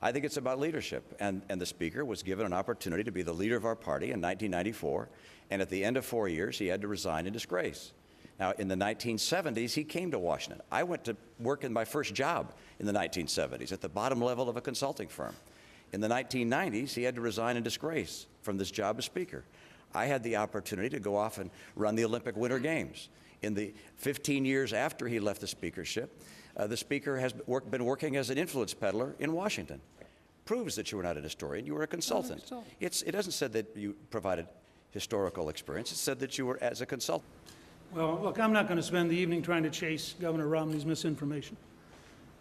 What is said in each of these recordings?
I think it's about leadership, and the Speaker was given an opportunity to be the leader of our party in 1994, and at the end of 4 years, he had to resign in disgrace. Now, in the 1970s, he came to Washington. I went to work in my first job in the 1970s at the bottom level of a consulting firm. In the 1990s, he had to resign in disgrace from this job as Speaker. I had the opportunity to go off and run the Olympic Winter Games. In the 15 years after he left the speakership, the Speaker has been working as an influence peddler in Washington. Proves that you were not an historian, you were a consultant. It doesn't say that you provided historical experience, it said that you were as a consultant. Well, look, I'm not going to spend the evening trying to chase Governor Romney's misinformation.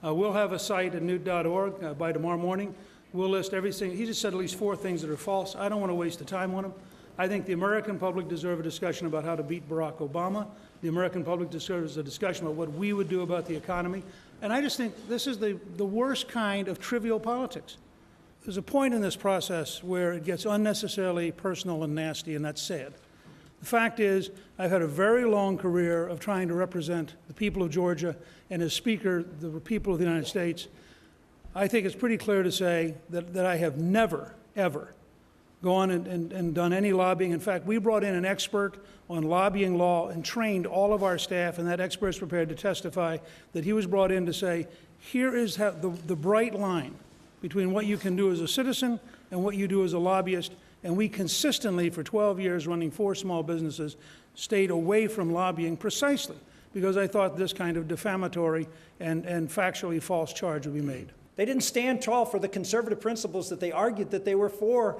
We'll have a site at newt.org by tomorrow morning. We'll list everything. He just said at least 4 things that are false. I don't want to waste the time on them. I think the American public deserve a discussion about how to beat Barack Obama. The American public deserves a discussion about what we would do about the economy. And I just think this is the worst kind of trivial politics. There's a point in this process where it gets unnecessarily personal and nasty, and that's sad. The fact is, I've had a very long career of trying to represent the people of Georgia, and as Speaker, the people of the United States. I think it's pretty clear to say that I have never, ever gone and done any lobbying. In fact, we brought in an expert on lobbying law and trained all of our staff, and that expert is prepared to testify that he was brought in to say, here is how the bright line between what you can do as a citizen and what you do as a lobbyist. And we consistently, for 12 years, running 4 small businesses, stayed away from lobbying precisely because I thought this kind of defamatory and factually false charge would be made. They didn't stand tall for the conservative principles that they argued that they were for.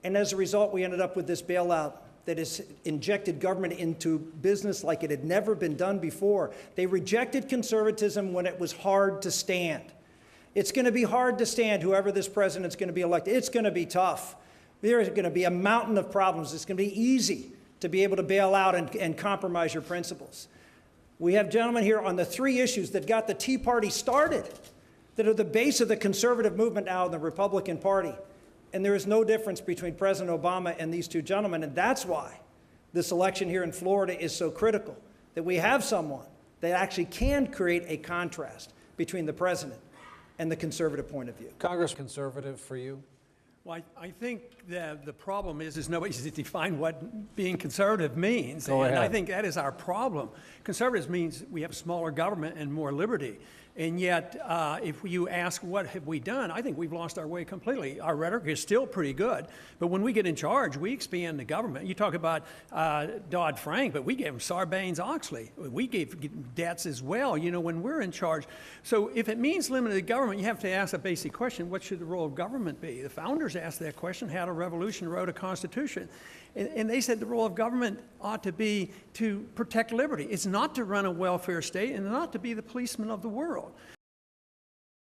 And as a result, we ended up with this bailout that has injected government into business like it had never been done before. They rejected conservatism when it was hard to stand. It's going to be hard to stand, whoever this president's going to be elected. It's going to be tough. There is going to be a mountain of problems. It's going to be easy to be able to bail out and compromise your principles. We have gentlemen here on the 3 issues that got the Tea Party started, that are the base of the conservative movement now in the Republican Party. And there is no difference between President Obama and these 2 gentlemen. And that's why this election here in Florida is so critical, that we have someone that actually can create a contrast between the president and the conservative point of view. Congress, conservative for you? Well, I think that the problem is nobody's defined what being conservative means. Go ahead. And I think that is our problem. Conservatives means we have smaller government and more liberty. And yet, if you ask what have we done, I think we've lost our way completely. Our rhetoric is still pretty good, but when we get in charge, we expand the government. You talk about Dodd-Frank, but we gave them Sarbanes-Oxley. We gave debts as well, you know, when we're in charge. So if it means limited government, you have to ask a basic question: what should the role of government be? The founders asked that question, had a revolution, wrote a constitution. And they said the role of government ought to be to protect liberty. It's not to run a welfare state and not to be the policeman of the world.